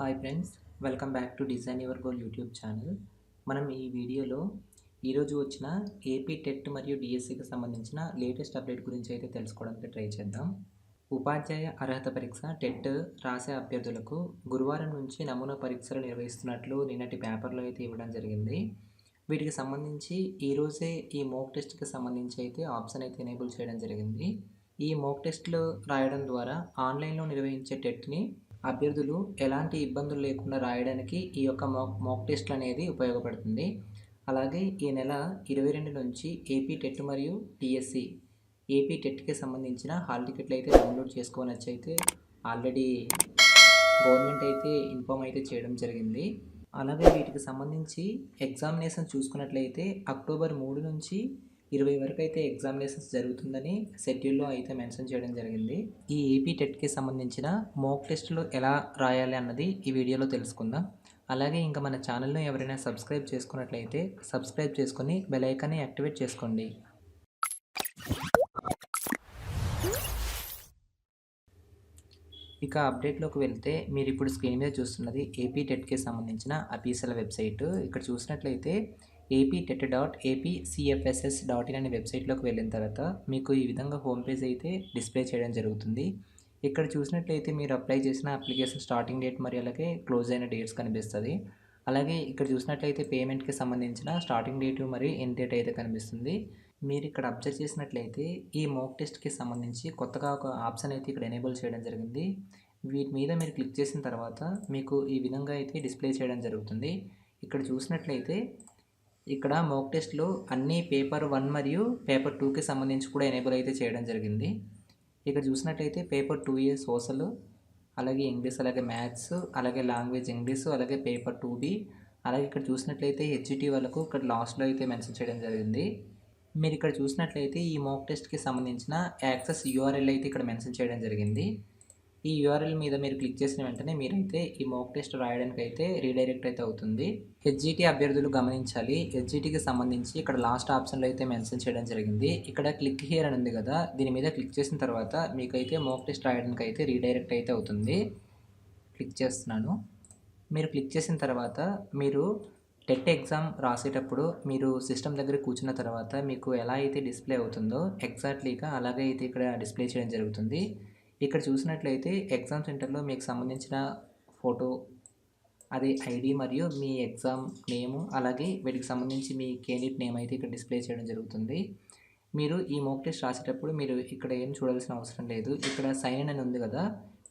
Hi friends, welcome back to design your goal YouTube channel. మనం ఈ వీడియోలో ఈరోజు వచ్చిన ఏపీ టెట్ మరియు డిఎస్సికి సంబంధించిన లేటెస్ట్ అప్డేట్ గురించి అయితే తెలుసుకోవడానికి ట్రై చేద్దాం. ఉపాధ్యాయ అర్హత పరీక్ష టెట్ రాసే అభ్యర్థులకు గురువారం నుంచి నమూనా పరీక్షలు నిర్వహిస్తున్నట్లు నిన్నటి పేపర్లో అయితే ఇవ్వడం జరిగింది. వీటికి సంబంధించి ఈరోజే ఈ మోక్ టెస్ట్కి సంబంధించి అయితే ఆప్షన్ అయితే ఎనేబుల్ చేయడం జరిగింది. ఈ మోక్ టెస్ట్లు రాయడం ద్వారా ఆన్లైన్లో నిర్వహించే టెట్ని అభ్యర్థులు ఎలాంటి ఇబ్బందులు లేకుండా రాయడానికి ఈ యొక్క మాక్ టెస్ట్లు అనేది ఉపయోగపడుతుంది. అలాగే ఈ నెల 22 నుంచి ఏపీ టెట్ మరియు డిఎస్సి ఏపీ టెట్కి సంబంధించిన హాల్ టికెట్లు అయితే డౌన్లోడ్ చేసుకోవచ్చు అయితే ఆల్రెడీ గవర్నమెంట్ అయితే ఇన్ఫామ్ అయితే చేయడం జరిగింది. అలాగే వీటికి సంబంధించి ఎగ్జామినేషన్ చూసుకున్నట్లయితే అక్టోబర్ 3 నుంచి 20 వరకు అయితే ఎగ్జామినేషన్స్ జరుగుతుందని షెడ్యూల్లో అయితే మెన్షన్ చేయడం జరిగింది. ఈ ఏపీ టెట్కి సంబంధించిన మోక్ టెస్టులు ఎలా రాయాలి అన్నది ఈ వీడియోలో తెలుసుకుందాం. అలాగే ఇంకా మన ఛానల్ను ఎవరైనా సబ్స్క్రైబ్ చేసుకున్నట్లయితే సబ్స్క్రైబ్ చేసుకొని బెల్ ఐకాన్ని యాక్టివేట్ చేసుకోండి. ఇక అప్డేట్లోకి వెళ్తే మీరు ఇప్పుడు స్క్రీన్ మీద చూస్తున్నది ఏపీ టెట్కి సంబంధించిన అఫీషియల్ వెబ్సైట్. ఇక్కడ చూసినట్లయితే aptet.apcfss.in అనే వెబ్సైట్లోకి వెళ్ళిన తర్వాత మీకు ఈ విధంగా హోమ్ పేజ్ అయితే డిస్ప్లే చేయడం జరుగుతుంది. ఇక్కడ చూసినట్లయితే మీరు అప్లై చేసిన అప్లికేషన్ స్టార్టింగ్ డేట్ మరియు అలాగే క్లోజ్ అయిన డేట్స్ కనిపిస్తుంది. అలాగే ఇక్కడ చూసినట్లయితే పేమెంట్కి సంబంధించిన స్టార్టింగ్ డేట్ మరియు ఎండ్ డేట్ అయితే కనిపిస్తుంది. మీరు ఇక్కడ అబ్జర్వ్ చేసినట్లయితే ఈ మోక్ టెస్ట్కి సంబంధించి కొత్తగా ఒక ఆప్షన్ అయితే ఇక్కడ ఎనేబుల్ చేయడం జరిగింది. వీటి మీద మీరు క్లిక్ చేసిన తర్వాత మీకు ఈ విధంగా అయితే డిస్ప్లే చేయడం జరుగుతుంది. ఇక్కడ చూసినట్లయితే ఇక్కడ మోక్ టెస్ట్లో అన్ని పేపర్ 1 మరియు పేపర్ 2కి సంబంధించి కూడా ఎనేబుల్ అయితే చేయడం జరిగింది. ఇక్కడ చూసినట్లయితే పేపర్ 2A సోషల్, అలాగే ఇంగ్లీష్, అలాగే మ్యాథ్స్, అలాగే లాంగ్వేజ్ ఇంగ్లీష్, అలాగే పేపర్ 2B, అలాగే ఇక్కడ చూసినట్లయితే హెచ్జిటి వాళ్ళకు ఇక్కడ లాస్ట్లో అయితే మెన్షన్ చేయడం జరిగింది. మీరు ఇక్కడ చూసినట్లయితే ఈ మోక్ టెస్ట్కి సంబంధించిన యాక్సెస్ యూఆర్ఎల్ అయితే ఇక్కడ మెన్షన్ చేయడం జరిగింది. ఈ యూఆర్ఎల్ మీద మీరు క్లిక్ చేసిన వెంటనే మీరైతే ఈ మోక్ టెస్ట్ రాయడానికి అయితే రీడైరెక్ట్ అయితే అవుతుంది. హెచ్జిటి అభ్యర్థులు గమనించాలి, హెచ్జిటికి సంబంధించి ఇక్కడ లాస్ట్ ఆప్షన్లో అయితే మెన్షన్ చేయడం జరిగింది. ఇక్కడ క్లిక్ హియర్ అని ఉంది కదా, దీని మీద క్లిక్ చేసిన తర్వాత మీకైతే మోక్ టెస్ట్ రాయడానికి అయితే రీడైరెక్ట్ అయితే అవుతుంది. క్లిక్ చేస్తున్నాను. మీరు క్లిక్ చేసిన తర్వాత మీరు టెట్ ఎగ్జామ్ రాసేటప్పుడు మీరు సిస్టమ్ దగ్గర కూర్చున్న తర్వాత మీకు ఎలా అయితే డిస్ప్లే అవుతుందో ఎగ్జాక్ట్లీగా అలాగే అయితే ఇక్కడ డిస్ప్లే చేయడం జరుగుతుంది. ఇక్కడ చూసినట్లయితే ఎగ్జామ్ సెంటర్లో మీకు సంబంధించిన ఫోటో, అది ఐడి మరియు మీ ఎగ్జామ్ నేము, అలాగే వీటికి సంబంధించి మీ కేండిడేట్ నేమ్ అయితే ఇక్కడ డిస్ప్లే చేయడం జరుగుతుంది. మీరు ఈ మోక్ టెస్ట్ రాసేటప్పుడు మీరు ఇక్కడ ఏం చూడాల్సిన అవసరం లేదు. ఇక్కడ సైన్ ఇన్ అని ఉంది కదా,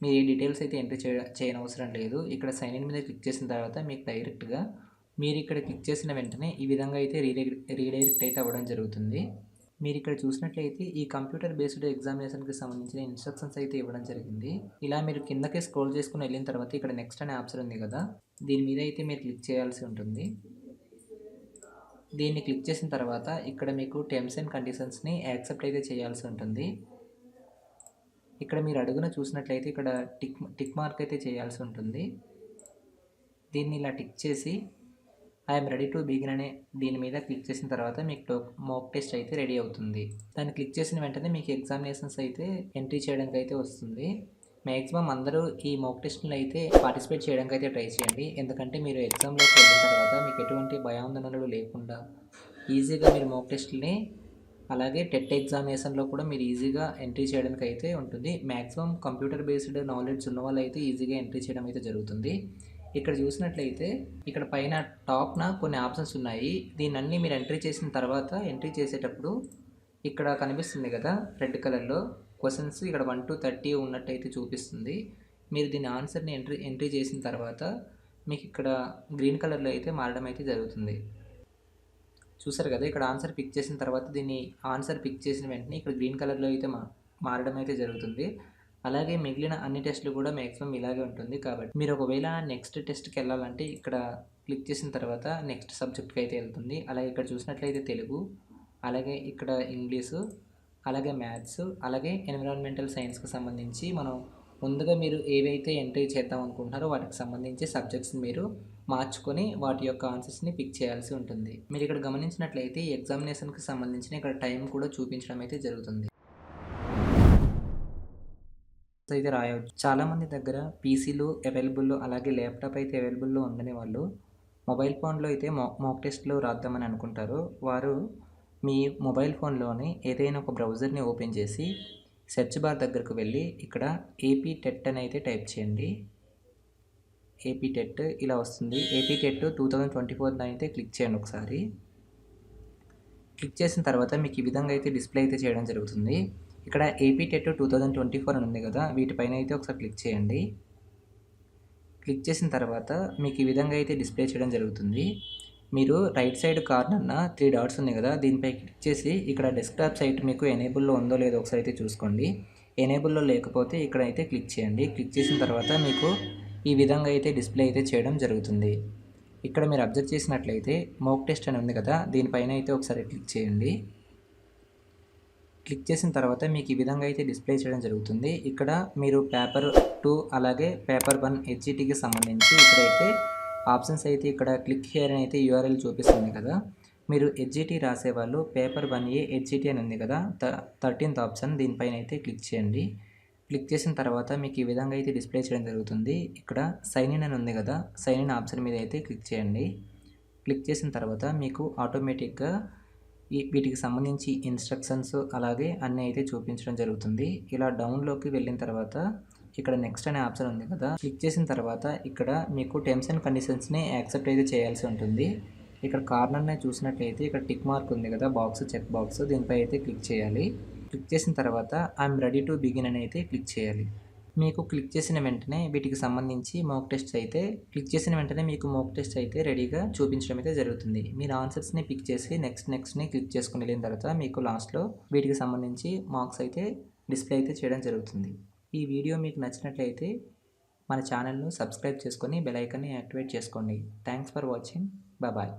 మీరు ఏ డీటెయిల్స్ అయితే ఎంట్రీ చేయనవసరం లేదు. ఇక్కడ సైన్ ఇన్ మీద క్లిక్ చేసిన తర్వాత మీకు డైరెక్ట్గా మీరు ఇక్కడ క్లిక్ చేసిన వెంటనే ఈ విధంగా అయితే రీడైరెక్ట్ అయితే అవ్వడం జరుగుతుంది. మీరు ఇక్కడ చూసినట్లయితే ఈ కంప్యూటర్ బేస్డ్ ఎగ్జామినేషన్కి సంబంధించిన ఇన్స్ట్రక్షన్స్ అయితే ఇవ్వడం జరిగింది. ఇలా మీరు కిందకి స్క్రోల్ చేసుకుని వెళ్ళిన తర్వాత ఇక్కడ నెక్స్ట్ అనే ఆప్షన్ ఉంది కదా, దీని మీద అయితే మీరు క్లిక్ చేయాల్సి ఉంటుంది. దీన్ని క్లిక్ చేసిన తర్వాత ఇక్కడ మీకు టర్మ్స్ అండ్ కండిషన్స్ని యాక్సెప్ట్ అయితే చేయాల్సి ఉంటుంది. ఇక్కడ మీరు అడుగున చూసినట్లయితే ఇక్కడ టిక్ మార్క్ అయితే చేయాల్సి ఉంటుంది. దీన్ని ఇలా టిక్ చేసి ఐఎమ్ రెడీ టు బిగిన్ అనే దీని మీద క్లిక్ చేసిన తర్వాత మీకు మోక్ టెస్ట్ అయితే రెడీ అవుతుంది. దాన్ని క్లిక్ చేసిన వెంటనే మీకు ఎగ్జామినేషన్స్ అయితే ఎంట్రీ చేయడానికి అయితే వస్తుంది. మ్యాక్సిమం అందరూ ఈ మోక్ టెస్ట్ని అయితే పార్టిసిపేట్ చేయడానికి అయితే ట్రై చేయండి. ఎందుకంటే మీరు ఎగ్జామ్లోకి వెళ్ళిన తర్వాత మీకు ఎటువంటి భయాందోళనలు లేకుండా ఈజీగా మీరు మోక్ టెస్ట్ని అలాగే టెట్ ఎగ్జామినేషన్లో కూడా మీరు ఈజీగా ఎంట్రీ చేయడానికి అయితే ఉంటుంది. మ్యాక్సిమం కంప్యూటర్ బేస్డ్ నాలెడ్జ్ ఉన్న వాళ్ళు అయితే ఈజీగా ఎంట్రీ చేయడం అయితే జరుగుతుంది. ఇక్కడ చూసినట్లయితే ఇక్కడ పైన టాప్న కొన్ని ఆప్షన్స్ ఉన్నాయి. దీన్ని మీరు ఎంట్రీ చేసిన తర్వాత ఎంట్రీ చేసేటప్పుడు ఇక్కడ కనిపిస్తుంది కదా రెడ్ కలర్లో క్వశ్చన్స్ ఇక్కడ 1 to 30 ఉన్నట్టయితే చూపిస్తుంది. మీరు దీని ఆన్సర్ని ఎంట్రీ చేసిన తర్వాత మీకు ఇక్కడ గ్రీన్ కలర్లో అయితే మారడం అయితే జరుగుతుంది. చూసారు కదా, ఇక్కడ ఆన్సర్ పిక్ చేసిన తర్వాత దీన్ని ఆన్సర్ పిక్ చేసిన వెంటనే ఇక్కడ గ్రీన్ కలర్లో అయితే మారడం అయితే జరుగుతుంది. అలాగే మిగిలిన అన్ని టెస్టులు కూడా మ్యాక్సిమం ఇలాగే ఉంటుంది. కాబట్టి మీరు ఒకవేళ నెక్స్ట్ టెస్ట్కి వెళ్ళాలంటే ఇక్కడ క్లిక్ చేసిన తర్వాత నెక్స్ట్ సబ్జెక్ట్కి అయితే వెళ్తుంది. అలాగే ఇక్కడ చూసినట్లయితే తెలుగు, అలాగే ఇక్కడ ఇంగ్లీషు, అలాగే మ్యాథ్స్, అలాగే ఎన్విరాన్మెంటల్ సైన్స్కి సంబంధించి మనం ముందుగా మీరు ఏవైతే ఎంట్రీ చేద్దాం అనుకుంటున్నారో వాటికి సంబంధించి సబ్జెక్ట్స్ని మీరు మార్చుకొని వాటి యొక్క ఆన్సర్స్ని పిక్ చేయాల్సి ఉంటుంది. మీరు ఇక్కడ గమనించినట్లయితే ఈ ఎగ్జామినేషన్కి సంబంధించిన ఇక్కడ టైం కూడా చూపించడం అయితే జరుగుతుంది. అయితే రాయవచ్చు. చాలామంది దగ్గర పీసీలు అవైలబుల్‌లో అలాగే ల్యాప్‌టాప్ అయితే అవైలబుల్‌లో ఉందని వాళ్ళు మొబైల్ ఫోన్‌లో అయితే మాక్ టెస్ట్‌లు రాద్దామని అనుకుంటారు. వారు మీ మొబైల్ ఫోన్‌లోని ఏదైనా ఒక బ్రౌజర్‌ని ఓపెన్ చేసి సెర్చ్ బార్ దగ్గరకు వెళ్ళి ఇక్కడ ఏపీ టెట్ అని అయితే టైప్ చేయండి. ఏపీ టెట్ ఇలా వస్తుంది. ఏపీ టెట్ 2024 అయితే క్లిక్ చేయండి ఒకసారి. క్లిక్ చేసిన తర్వాత మీకు ఈ విధంగా అయితే డిస్‌ప్లే అయితే చేయడం జరుగుతుంది. ఇక్కడ ఏపీ టెట్ 2024 అని ఉంది కదా! వీటిపైన అయితే ఒకసారి క్లిక్ చేయండి. క్లిక్ చేసిన తర్వాత మీకు ఈ విధంగా అయితే డిస్‌ప్లే చేయడం జరుగుతుంది. మీరు రైట్ సైడ్ కార్నర్‌న 3 డాట్స్ ఉన్నాయి కదా! దీనిపై క్లిక్ చేసి ఇక్కడ డెస్క్‌టాప్ సైట్ మీకు ఎనేబుల్‌లో ఉందో లేదో ఒకసారి అయితే చూసుకోండి. ఎనేబుల్‌లో లేకపోతే ఇక్కడైతే క్లిక్ చేయండి. క్లిక్ చేసిన తర్వాత మీకు ఈ విధంగా అయితే డిస్‌ప్లే అయితే చేయడం జరుగుతుంది. ఇక్కడ మీరు అబ్జర్వ్ చేసినట్లయితే మోక్ టెస్ట్ అని ఉంది కదా! దీనిపైన అయితే ఒకసారి క్లిక్ చేయండి. క్లిక్ చేసిన తర్వాత మీకు ఈ విధంగా అయితే డిస్‌ప్లే చేయడం జరుగుతుంది. ఇక్కడ మీరు పేపర్ 2 అలాగే పేపర్ 1 హెచ్‌ఈటీకి సంబంధించి ఇక్కడైతే ఆప్షన్స్ అయితే ఇక్కడ క్లిక్ హియర్ అని అయితే యూఆర్ఎల్ చూపిస్తుంది కదా! మీరు హెచ్‌ఈటీ రాసేవాళ్ళు పేపర్ 1ఏ హెచ్‌ఈటీ అని ఉంది కదా! 13థ్ ఆప్షన్ దీనిపైన అయితే క్లిక్ చేయండి. క్లిక్ చేసిన తర్వాత మీకు ఈ విధంగా అయితే డిస్‌ప్లే చేయడం జరుగుతుంది. ఇక్కడ సైన్ ఇన్ అని ఉంది కదా! సైన్ ఇన్ ఆప్షన్ మీద అయితే క్లిక్ చేయండి. క్లిక్ చేసిన తర్వాత మీకు ఆటోమేటిక్‌గా వీటికి సంబంధించి ఇన్‌స్ట్రక్షన్స్ అలాగే అన్నీ అయితే చూపించడం జరుగుతుంది. ఇలా డౌన్‌లోకి వెళ్ళిన తర్వాత ఇక్కడ నెక్స్ట్ అనే ఆప్షన్ ఉంది కదా! క్లిక్ చేసిన తర్వాత ఇక్కడ మీకు టర్మ్స్ అండ్ కండిషన్స్‌ని యాక్సెప్ట్ అయితే చేయాల్సి ఉంటుంది. ఇక్కడ కార్నర్‌న చూసినట్లయితే ఇక్కడ టిక్ మార్క్ ఉంది కదా! చెక్ బాక్స్ దీనిపై అయితే క్లిక్ చేయాలి. క్లిక్ చేసిన తర్వాత ఐయామ్ రెడీ టు బిగిన్ అని అయితే క్లిక్ చేయాలి. మీకు క్లిక్ చేసిన వెంటనే వీటికి సంబంధించి క్లిక్ చేసిన వెంటనే మీకు మాక్ టెస్ట్ అయితే రెడీగా చూపించడం అయితే జరుగుతుంది. మీరు ఆన్సర్స్‌ని పిక్ చేసి నెక్స్ట్‌ని క్లిక్ చేసుకొని వెళ్ళిన తర్వాత మీకు లాస్ట్‌లో వీటికి సంబంధించి మార్క్స్ అయితే డిస్‌ప్లే అయితే చేయడం జరుగుతుంది. ఈ వీడియో మీకు నచ్చినట్లయితే మన ఛానల్‌ను సబ్స్క్రైబ్ చేసుకొని బెల్ ఐకాన్‌ని యాక్టివేట్ చేసుకోండి. Thanks for watching. బాయ్.